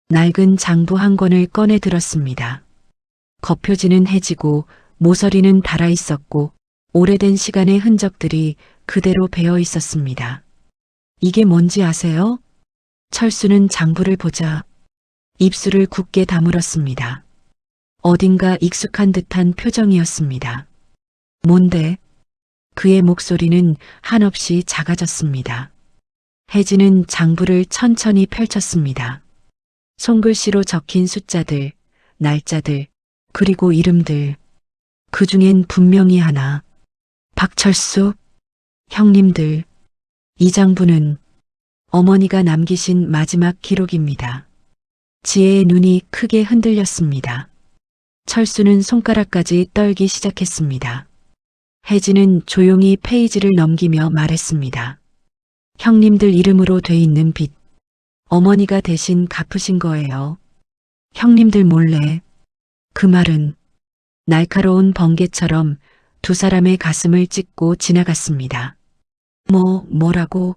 낡은 장부 한 권을 꺼내 들었습니다. 겉표지는 해지고 모서리는 닳아 있었고 오래된 시간의 흔적들이 그대로 배어 있었습니다. 이게 뭔지 아세요? 철수는 장부를 보자 입술을 굳게 다물었습니다. 어딘가 익숙한 듯한 표정이었습니다. 뭔데? 그의 목소리는 한없이 작아졌습니다. 혜진은 장부를 천천히 펼쳤습니다. 손글씨로 적힌 숫자들, 날짜들, 그리고 이름들. 그 중엔 분명히 하나. 박철수, 형님들. 이 장부는 어머니가 남기신 마지막 기록입니다. 지혜의 눈이 크게 흔들렸습니다. 철수는 손가락까지 떨기 시작했습니다. 혜진은 조용히 페이지를 넘기며 말했습니다. 형님들 이름으로 돼 있는 빚, 어머니가 대신 갚으신 거예요. 형님들 몰래. 그 말은 날카로운 번개처럼 두 사람의 가슴을 찢고 지나갔습니다. 뭐라고?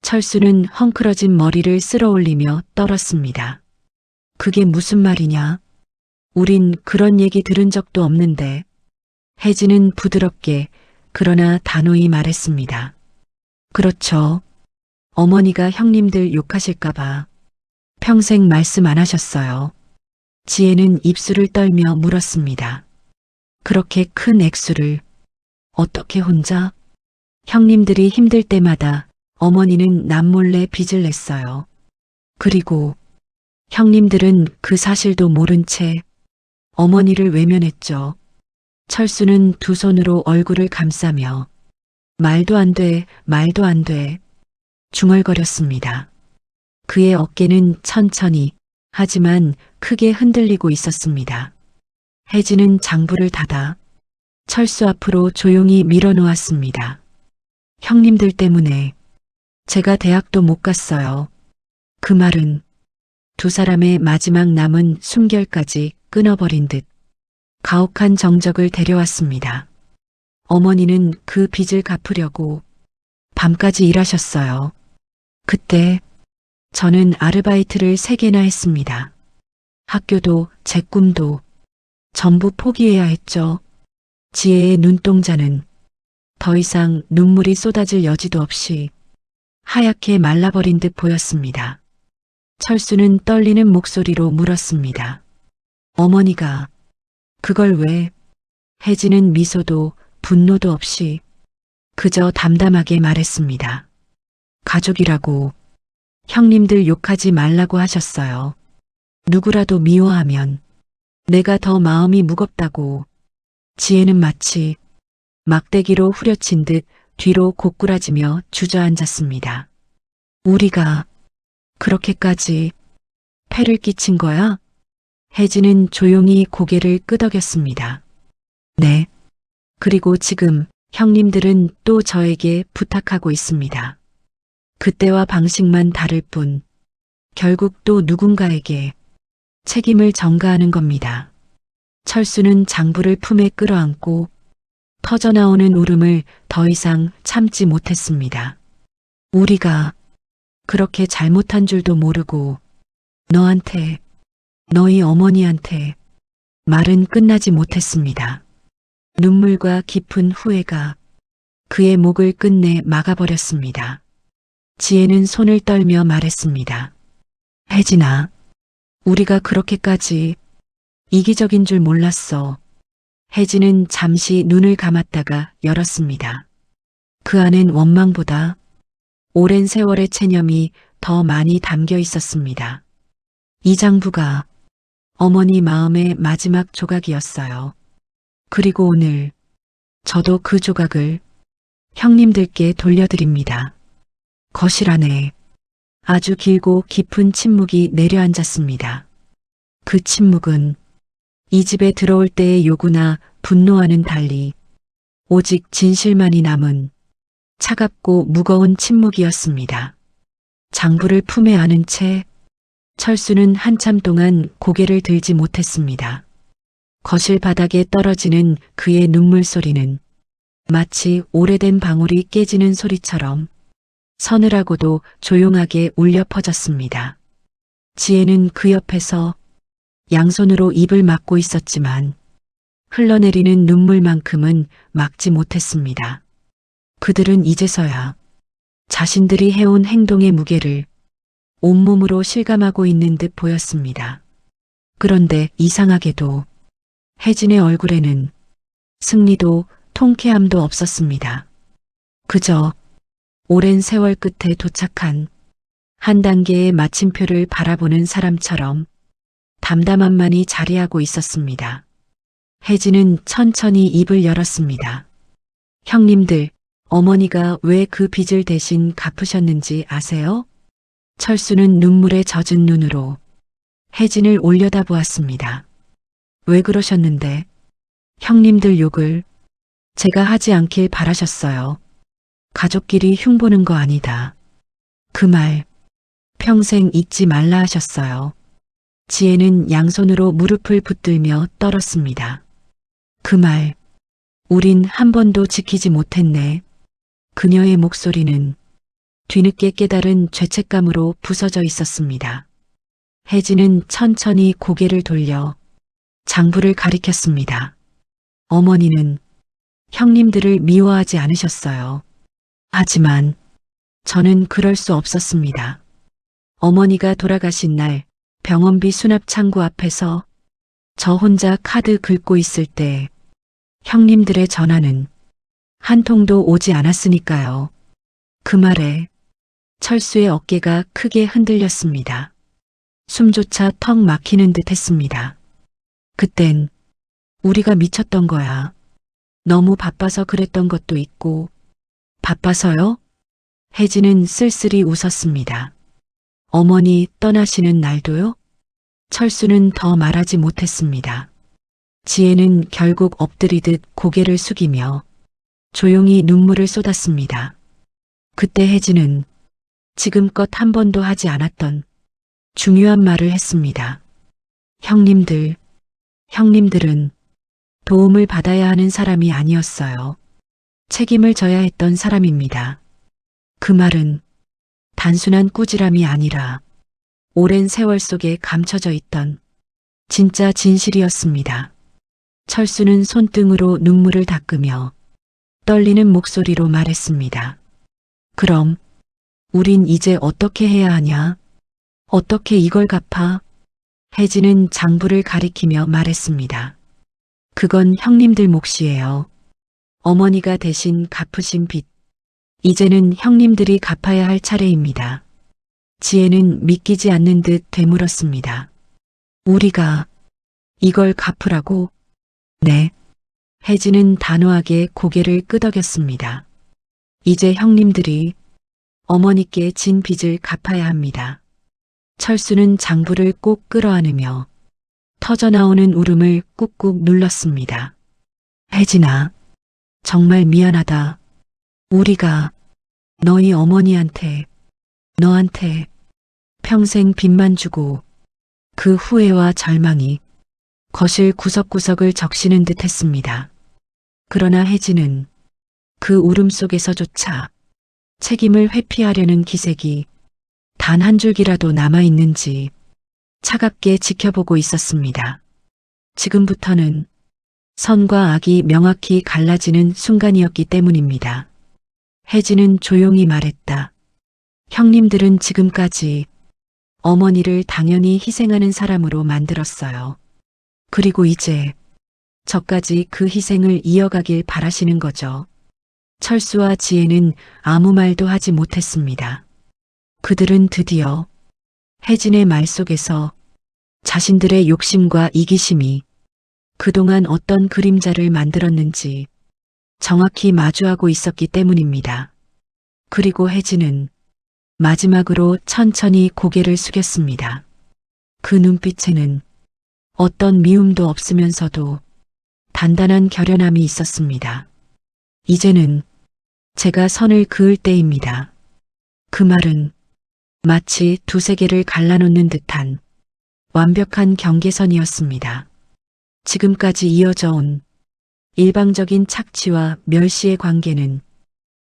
철수는 헝클어진 머리를 쓸어올리며 떨었습니다. 그게 무슨 말이냐? 우린 그런 얘기 들은 적도 없는데. 혜진은 부드럽게 그러나 단호히 말했습니다. 그렇죠. 어머니가 형님들 욕하실까봐 평생 말씀 안 하셨어요. 지혜는 입술을 떨며 물었습니다. 그렇게 큰 액수를 어떻게 혼자? 형님들이 힘들 때마다 어머니는 남몰래 빚을 냈어요. 그리고 형님들은 그 사실도 모른 채 어머니를 외면했죠. 철수는 두 손으로 얼굴을 감싸며 말도 안 돼, 말도 안 돼. 중얼거렸습니다. 그의 어깨는 천천히 하지만 크게 흔들리고 있었습니다. 혜진은 장부를 닫아 철수 앞으로 조용히 밀어놓았습니다. 형님들 때문에 제가 대학도 못 갔어요. 그 말은 두 사람의 마지막 남은 숨결까지 끊어버린 듯 가혹한 정적을 데려왔습니다. 어머니는 그 빚을 갚으려고 밤까지 일하셨어요. 그때 저는 아르바이트를 3개나 했습니다. 학교도 제 꿈도 전부 포기해야 했죠. 지혜의 눈동자는 더 이상 눈물이 쏟아질 여지도 없이 하얗게 말라버린 듯 보였습니다. 철수는 떨리는 목소리로 물었습니다. 어머니가 그걸 왜? 혜진은 미소도 분노도 없이 그저 담담하게 말했습니다. 가족이라고 형님들 욕하지 말라고 하셨어요. 누구라도 미워하면 내가 더 마음이 무겁다고. 지혜는 마치 막대기로 후려친 듯 뒤로 고꾸라지며 주저앉았습니다. 우리가 그렇게까지 폐를 끼친 거야? 혜진은 조용히 고개를 끄덕였습니다. 네. 그리고 지금 형님들은 또 저에게 부탁하고 있습니다. 그때와 방식만 다를 뿐 결국 또 누군가에게 책임을 전가하는 겁니다. 철수는 장부를 품에 끌어안고 터져나오는 울음을 더 이상 참지 못했습니다. 우리가 그렇게 잘못한 줄도 모르고 너한테, 너희 어머니한테 말은 끝나지 못했습니다. 눈물과 깊은 후회가 그의 목을 끝내 막아버렸습니다. 지혜는 손을 떨며 말했습니다. 혜진아, 우리가 그렇게까지 이기적인 줄 몰랐어. 혜진은 잠시 눈을 감았다가 열었습니다. 그 안엔 원망보다 오랜 세월의 체념이 더 많이 담겨 있었습니다. 이 장부가 어머니 마음의 마지막 조각이었어요. 그리고 오늘 저도 그 조각을 형님들께 돌려드립니다. 거실 안에 아주 길고 깊은 침묵이 내려앉았습니다. 그 침묵은 이 집에 들어올 때의 요구나 분노와는 달리 오직 진실만이 남은 차갑고 무거운 침묵이었습니다. 장부를 품에 안은 채 철수는 한참 동안 고개를 들지 못했습니다. 거실 바닥에 떨어지는 그의 눈물 소리는 마치 오래된 방울이 깨지는 소리처럼 서늘하고도 조용하게 울려 퍼졌습니다. 지혜는 그 옆에서 양손으로 입을 막고 있었지만 흘러내리는 눈물만큼은 막지 못했습니다. 그들은 이제서야 자신들이 해온 행동의 무게를 온몸으로 실감하고 있는 듯 보였습니다. 그런데 이상하게도 혜진의 얼굴에는 승리도 통쾌함도 없었습니다. 그저 오랜 세월 끝에 도착한 한 단계의 마침표를 바라보는 사람처럼 담담함만이 자리하고 있었습니다. 혜진은 천천히 입을 열었습니다. 형님들, 어머니가 왜 그 빚을 대신 갚으셨는지 아세요? 철수는 눈물에 젖은 눈으로 혜진을 올려다보았습니다. 왜 그러셨는데? 형님들 욕을 제가 하지 않길 바라셨어요. 가족끼리 흉보는 거 아니다. 그 말 평생 잊지 말라 하셨어요. 지혜는 양손으로 무릎을 붙들며 떨었습니다. 그 말 우린 한 번도 지키지 못했네. 그녀의 목소리는 뒤늦게 깨달은 죄책감으로 부서져 있었습니다. 혜진은 천천히 고개를 돌려 장부를 가리켰습니다. 어머니는 형님들을 미워하지 않으셨어요. 하지만 저는 그럴 수 없었습니다. 어머니가 돌아가신 날 병원비 수납 창구 앞에서 저 혼자 카드 긁고 있을 때 형님들의 전화는 한 통도 오지 않았으니까요. 그 말에 철수의 어깨가 크게 흔들렸습니다. 숨조차 턱 막히는 듯 했습니다. 그땐 우리가 미쳤던 거야. 너무 바빠서 그랬던 것도 있고. 바빠서요? 혜진은 쓸쓸히 웃었습니다. 어머니 떠나시는 날도요? 철수는 더 말하지 못했습니다. 지혜는 결국 엎드리듯 고개를 숙이며 조용히 눈물을 쏟았습니다. 그때 혜진은 지금껏 한 번도 하지 않았던 중요한 말을 했습니다. 형님들은 도움을 받아야 하는 사람이 아니었어요. 책임을 져야 했던 사람입니다. 그 말은 단순한 꾸지람이 아니라 오랜 세월 속에 감춰져 있던 진짜 진실이었습니다. 철수는 손등으로 눈물을 닦으며 떨리는 목소리로 말했습니다. 그럼 우린 이제 어떻게 해야 하냐? 어떻게 이걸 갚아? 혜진은 장부를 가리키며 말했습니다. 그건 형님들 몫이에요. 어머니가 대신 갚으신 빚. 이제는 형님들이 갚아야 할 차례입니다. 지혜는 믿기지 않는 듯 되물었습니다. 우리가 이걸 갚으라고? 네. 혜진은 단호하게 고개를 끄덕였습니다. 이제 형님들이 어머니께 진 빚을 갚아야 합니다. 철수는 장부를 꼭 끌어안으며 터져나오는 울음을 꾹꾹 눌렀습니다. 혜진아, 정말 미안하다. 우리가 너희 어머니한테, 너한테 평생 빚만 주고 그 후회와 절망이 거실 구석구석을 적시는 듯 했습니다. 그러나 혜진은 그 울음 속에서조차 책임을 회피하려는 기색이 단 한 줄기라도 남아있는지 차갑게 지켜보고 있었습니다. 지금부터는 선과 악이 명확히 갈라지는 순간이었기 때문입니다. 혜진은 조용히 말했다. 형님들은 지금까지 어머니를 당연히 희생하는 사람으로 만들었어요. 그리고 이제 저까지 그 희생을 이어가길 바라시는 거죠. 철수와 지혜는 아무 말도 하지 못했습니다. 그들은 드디어 혜진의 말 속에서 자신들의 욕심과 이기심이 그동안 어떤 그림자를 만들었는지 정확히 마주하고 있었기 때문입니다. 그리고 혜진은 마지막으로 천천히 고개를 숙였습니다. 그 눈빛에는 어떤 미움도 없으면서도 단단한 결연함이 있었습니다. 이제는 제가 선을 그을 때입니다. 그 말은 마치 두세 개를 갈라놓는 듯한 완벽한 경계선이었습니다. 지금까지 이어져 온 일방적인 착취와 멸시의 관계는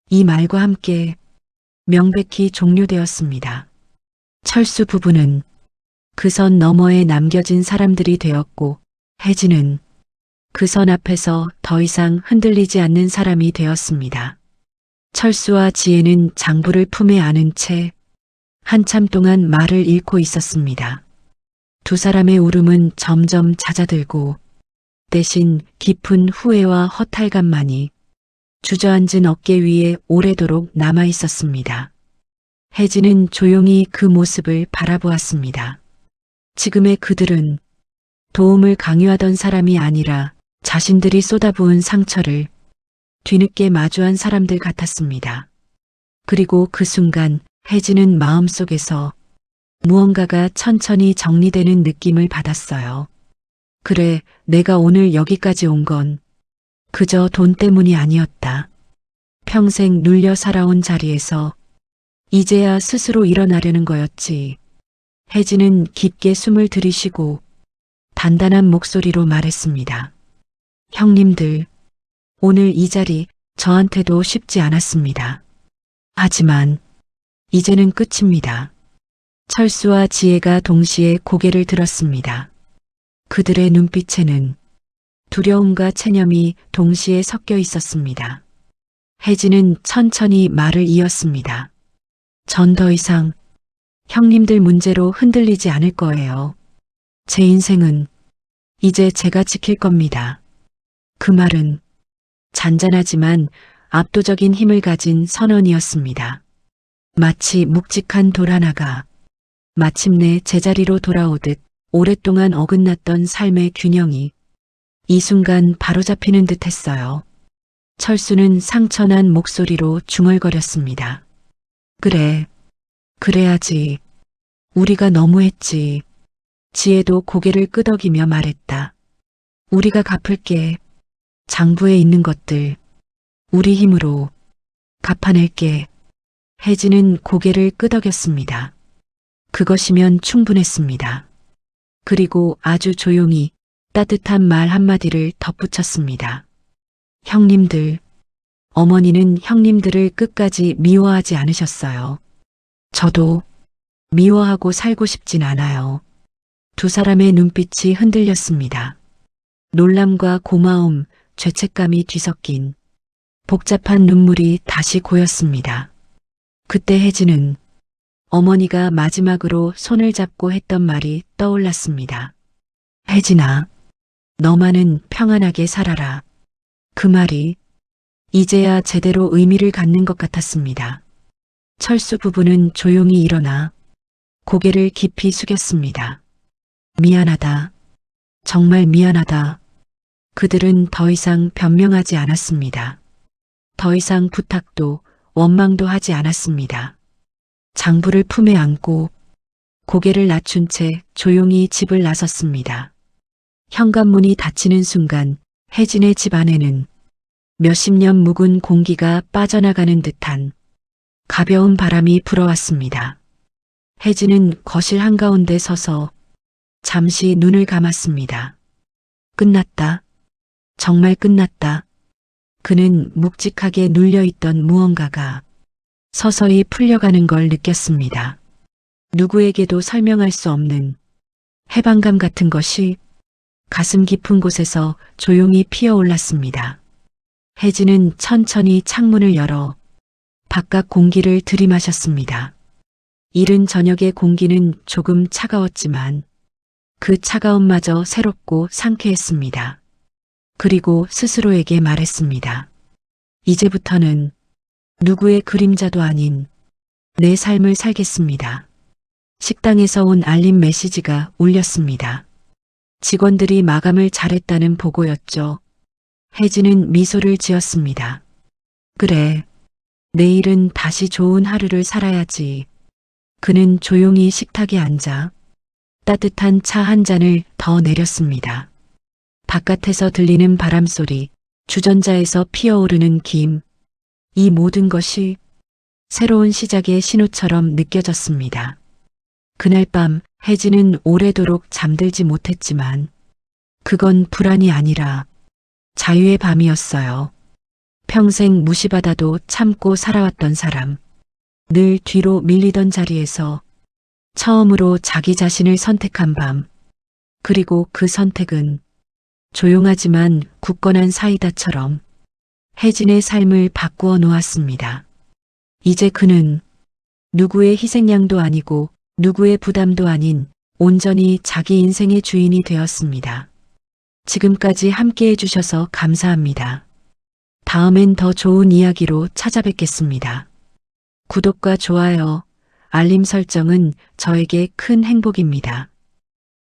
이 말과 함께 명백히 종료되었습니다. 철수 부부는 그 선 너머에 남겨진 사람들이 되었고 혜진은 그 선 앞에서 더 이상 흔들리지 않는 사람이 되었습니다. 철수와 지혜는 장부를 품에 안은 채 한참 동안 말을 잃고 있었습니다. 두 사람의 울음은 점점 잦아들고 대신 깊은 후회와 허탈감만이 주저앉은 어깨 위에 오래도록 남아 있었습니다. 혜진은 조용히 그 모습을 바라보았습니다. 지금의 그들은 도움을 강요하던 사람이 아니라 자신들이 쏟아부은 상처를 뒤늦게 마주한 사람들 같았습니다. 그리고 그 순간 혜진은 마음속에서 무언가가 천천히 정리되는 느낌을 받았어요. 그래, 내가 오늘 여기까지 온 건 그저 돈 때문이 아니었다. 평생 눌려 살아온 자리에서 이제야 스스로 일어나려는 거였지. 혜진은 깊게 숨을 들이쉬고 단단한 목소리로 말했습니다. 형님들, 오늘 이 자리 저한테도 쉽지 않았습니다. 하지만 이제는 끝입니다. 철수와 지혜가 동시에 고개를 들었습니다. 그들의 눈빛에는 두려움과 체념이 동시에 섞여 있었습니다. 혜진은 천천히 말을 이었습니다. 전 더 이상 형님들 문제로 흔들리지 않을 거예요. 제 인생은 이제 제가 지킬 겁니다. 그 말은 잔잔하지만 압도적인 힘을 가진 선언이었습니다. 마치 묵직한 돌 하나가 마침내 제자리로 돌아오듯 오랫동안 어긋났던 삶의 균형이 이 순간 바로잡히는 듯 했어요. 철수는 상처난 목소리로 중얼거렸습니다. 그래, 그래야지. 우리가 너무했지. 지혜도 고개를 끄덕이며 말했다. 우리가 갚을게. 장부에 있는 것들. 우리 힘으로 갚아낼게. 혜진은 고개를 끄덕였습니다. 그것이면 충분했습니다. 그리고 아주 조용히 따뜻한 말 한마디를 덧붙였습니다. 형님들, 어머니는 형님들을 끝까지 미워하지 않으셨어요. 저도 미워하고 살고 싶진 않아요. 두 사람의 눈빛이 흔들렸습니다. 놀람과 고마움, 죄책감이 뒤섞인 복잡한 눈물이 다시 고였습니다. 그때 혜진은 어머니가 마지막으로 손을 잡고 했던 말이 떠올랐습니다. 혜진아, 너만은 평안하게 살아라. 그 말이 이제야 제대로 의미를 갖는 것 같았습니다. 철수 부부는 조용히 일어나 고개를 깊이 숙였습니다. 미안하다. 정말 미안하다. 그들은 더 이상 변명하지 않았습니다. 더 이상 부탁도 원망도 하지 않았습니다. 장부를 품에 안고 고개를 낮춘 채 조용히 집을 나섰습니다. 현관문이 닫히는 순간 혜진의 집 안에는 몇십 년 묵은 공기가 빠져나가는 듯한 가벼운 바람이 불어왔습니다. 혜진은 거실 한가운데 서서 잠시 눈을 감았습니다. 끝났다. 정말 끝났다. 그는 묵직하게 눌려있던 무언가가 서서히 풀려가는 걸 느꼈습니다. 누구에게도 설명할 수 없는 해방감 같은 것이 가슴 깊은 곳에서 조용히 피어올랐습니다. 혜진은 천천히 창문을 열어 바깥 공기를 들이마셨습니다. 이른 저녁의 공기는 조금 차가웠지만 그 차가움마저 새롭고 상쾌했습니다. 그리고 스스로에게 말했습니다. 이제부터는 누구의 그림자도 아닌 내 삶을 살겠습니다. 식당에서 온 알림 메시지가 울렸습니다. 직원들이 마감을 잘했다는 보고였죠. 혜진은 미소를 지었습니다. 그래, 내일은 다시 좋은 하루를 살아야지. 그는 조용히 식탁에 앉아 따뜻한 차 한 잔을 더 내렸습니다. 바깥에서 들리는 바람소리, 주전자에서 피어오르는 김, 이 모든 것이 새로운 시작의 신호처럼 느껴졌습니다. 그날 밤 혜진은 오래도록 잠들지 못했지만 그건 불안이 아니라 자유의 밤이었어요. 평생 무시받아도 참고 살아왔던 사람, 늘 뒤로 밀리던 자리에서 처음으로 자기 자신을 선택한 밤, 그리고 그 선택은 조용하지만 굳건한 사이다처럼 혜진의 삶을 바꾸어 놓았습니다. 이제 그는 누구의 희생양도 아니고 누구의 부담도 아닌 온전히 자기 인생의 주인이 되었습니다. 지금까지 함께 해주셔서 감사합니다. 다음엔 더 좋은 이야기로 찾아뵙겠습니다. 구독과 좋아요, 알림 설정은 저에게 큰 행복입니다.